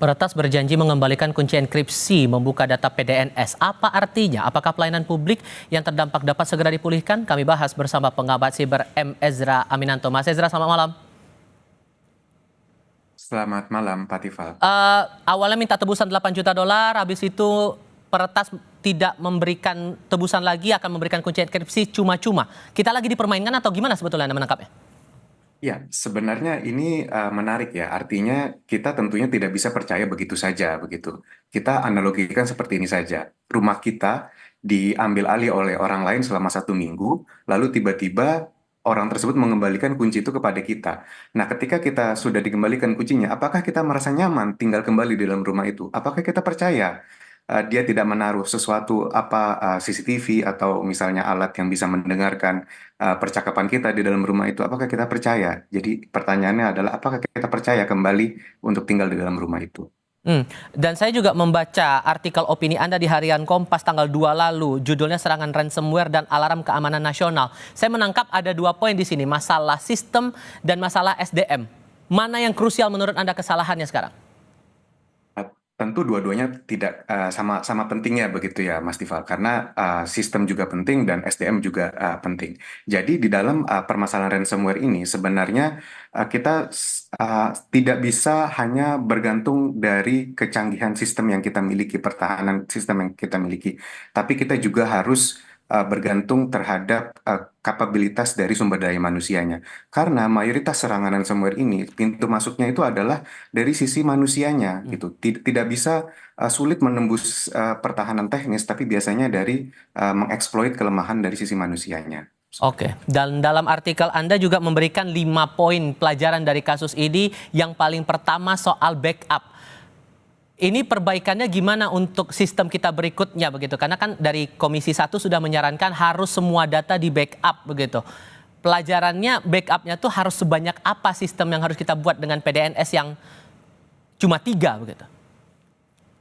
Peretas berjanji mengembalikan kunci enkripsi membuka data PDNS. Apa artinya? Apakah pelayanan publik yang terdampak dapat segera dipulihkan? Kami bahas bersama pengamat siber M. Ezra Aminanto. Mas Ezra, selamat malam. Selamat malam, Pak Tifal. Awalnya minta tebusan 8 juta dolar, habis itu Peretas tidak memberikan tebusan lagi, akan memberikan kunci enkripsi cuma-cuma. Kita lagi dipermainkan atau gimana sebetulnya Anda menangkapnya? Ya, sebenarnya ini menarik ya. Artinya kita tentunya tidak bisa percaya begitu saja, begitu. Kita analogikan seperti ini saja. Rumah kita diambil alih oleh orang lain selama 1 minggu, lalu tiba-tiba orang tersebut mengembalikan kunci itu kepada kita. Nah, ketika kita sudah dikembalikan kuncinya, apakah kita merasa nyaman tinggal kembali di dalam rumah itu? Apakah kita percaya dia tidak menaruh sesuatu CCTV atau misalnya alat yang bisa mendengarkan percakapan kita di dalam rumah itu, apakah kita percaya? Jadi pertanyaannya adalah apakah kita percaya kembali untuk tinggal di dalam rumah itu? Dan saya juga membaca artikel opini Anda di Harian Kompas tanggal 2 lalu, judulnya Serangan Ransomware dan Alarm Keamanan Nasional. Saya menangkap ada 2 poin di sini, masalah sistem dan masalah SDM. Mana yang krusial menurut Anda kesalahannya sekarang? Tentu dua-duanya tidak sama pentingnya begitu ya Mas Tifal, karena sistem juga penting dan SDM juga penting. Jadi di dalam permasalahan ransomware ini sebenarnya kita tidak bisa hanya bergantung dari kecanggihan sistem yang kita miliki, pertahanan sistem yang kita miliki, tapi kita juga harus bergantung terhadap kapabilitas dari sumber daya manusianya. Karena mayoritas serangan ransomware ini pintu masuknya itu adalah dari sisi manusianya gitu. Tidak bisa sulit menembus pertahanan teknis, tapi biasanya dari mengeksploit kelemahan dari sisi manusianya. Oke, dan dalam artikel Anda juga memberikan 5 poin pelajaran dari kasus ini. Yang paling pertama soal backup. Ini perbaikannya gimana untuk sistem kita berikutnya begitu? Karena kan dari Komisi 1 sudah menyarankan harus semua data di backup begitu. Pelajarannya backupnya tuh harus sebanyak apa sistem yang harus kita buat dengan PDNS yang cuma 3 begitu?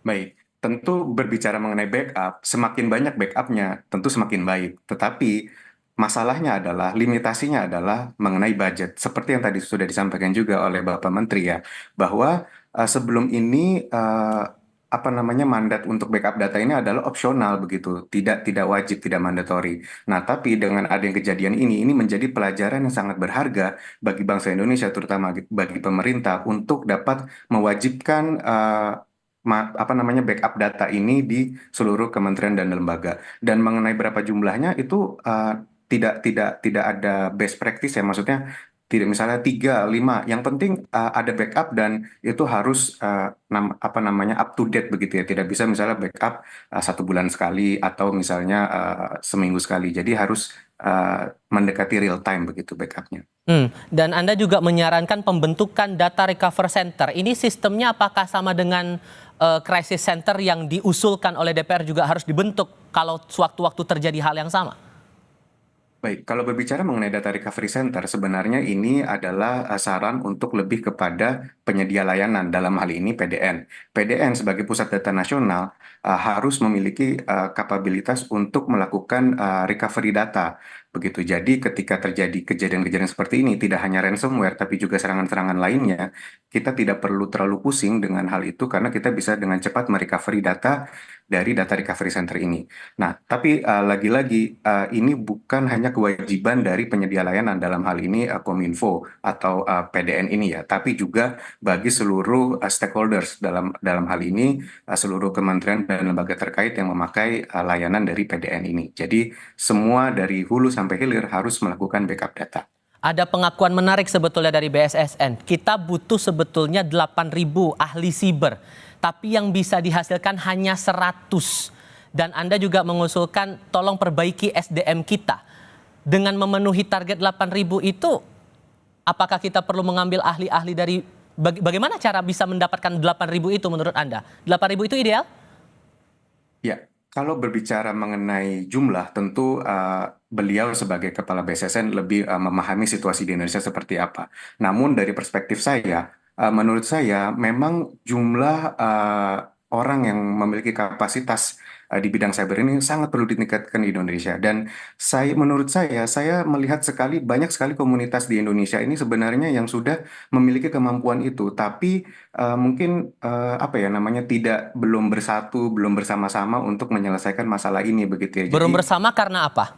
Baik, tentu berbicara mengenai backup, semakin banyak backupnya, tentu semakin baik. Tetapi masalahnya adalah, limitasinya adalah mengenai budget. Seperti yang tadi sudah disampaikan juga oleh Bapak Menteri ya, bahwa sebelum ini apa namanya mandat untuk backup data ini adalah opsional begitu, tidak wajib, tidak mandatori. Nah, tapi dengan adanya kejadian ini menjadi pelajaran yang sangat berharga bagi bangsa Indonesia, terutama bagi pemerintah untuk dapat mewajibkan apa namanya backup data ini di seluruh kementerian dan lembaga. Dan mengenai berapa jumlahnya itu tidak ada best practice ya, maksudnya tidak misalnya 3, 5. Yang penting ada backup dan itu harus apa namanya up to date begitu ya. Tidak bisa misalnya backup 1 bulan sekali atau misalnya seminggu sekali. Jadi harus mendekati real time begitu backupnya. Dan Anda juga menyarankan pembentukan data recover center. Ini sistemnya apakah sama dengan crisis center yang diusulkan oleh DPR juga harus dibentuk kalau sewaktu-waktu terjadi hal yang sama? Baik, kalau berbicara mengenai data recovery center, sebenarnya ini adalah saran untuk lebih kepada penyedia layanan, dalam hal ini PDN. PDN sebagai pusat data nasional harus memiliki kapabilitas untuk melakukan recovery data. Begitu. Jadi ketika terjadi kejadian-kejadian seperti ini, tidak hanya ransomware, tapi juga serangan-serangan lainnya, kita tidak perlu terlalu pusing dengan hal itu karena kita bisa dengan cepat merecovery data dari data recovery center ini. Nah, tapi lagi-lagi ini bukan hanya kewajiban dari penyedia layanan, dalam hal ini Kominfo atau PDN ini ya, tapi juga bagi seluruh stakeholders dalam hal ini seluruh kementerian dan lembaga terkait yang memakai layanan dari PDN ini. Jadi semua dari hulu sampai hilir harus melakukan backup data. Ada pengakuan menarik sebetulnya dari BSSN. Kita butuh sebetulnya 8.000 ahli siber, tapi yang bisa dihasilkan hanya 100. Dan Anda juga mengusulkan tolong perbaiki SDM kita. Dengan memenuhi target 8.000 itu, apakah kita perlu mengambil ahli-ahli dari, bagaimana cara bisa mendapatkan 8.000 itu menurut Anda? 8.000 itu ideal? Ya, kalau berbicara mengenai jumlah, tentu beliau sebagai kepala BSSN lebih memahami situasi di Indonesia seperti apa. Namun dari perspektif saya, menurut saya memang jumlah orang yang memiliki kapasitas di bidang cyber ini sangat perlu ditingkatkan di Indonesia. Dan menurut saya melihat banyak sekali komunitas di Indonesia ini sebenarnya yang sudah memiliki kemampuan itu, tapi mungkin apa ya namanya belum bersatu, belum bersama-sama untuk menyelesaikan masalah ini begitu ya. Belum Jadi, bersama karena apa?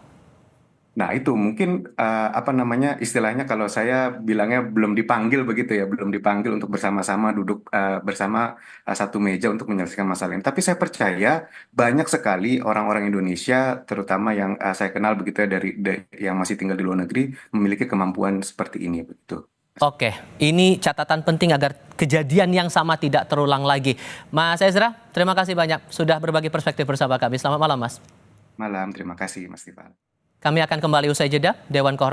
nah itu mungkin apa namanya istilahnya kalau saya bilangnya belum dipanggil begitu ya, belum dipanggil untuk bersama-sama duduk bersama satu meja untuk menyelesaikan masalah ini. Tapi saya percaya banyak sekali orang-orang Indonesia, terutama yang saya kenal begitu ya yang masih tinggal di luar negeri, memiliki kemampuan seperti ini begitu. Oke, ini catatan penting agar kejadian yang sama tidak terulang lagi. Mas Ezra, terima kasih banyak sudah berbagi perspektif bersama kami. Selamat malam, Mas. Malam, terima kasih Mas Tifal. Kami akan kembali usai jeda. Dewan Kehormatan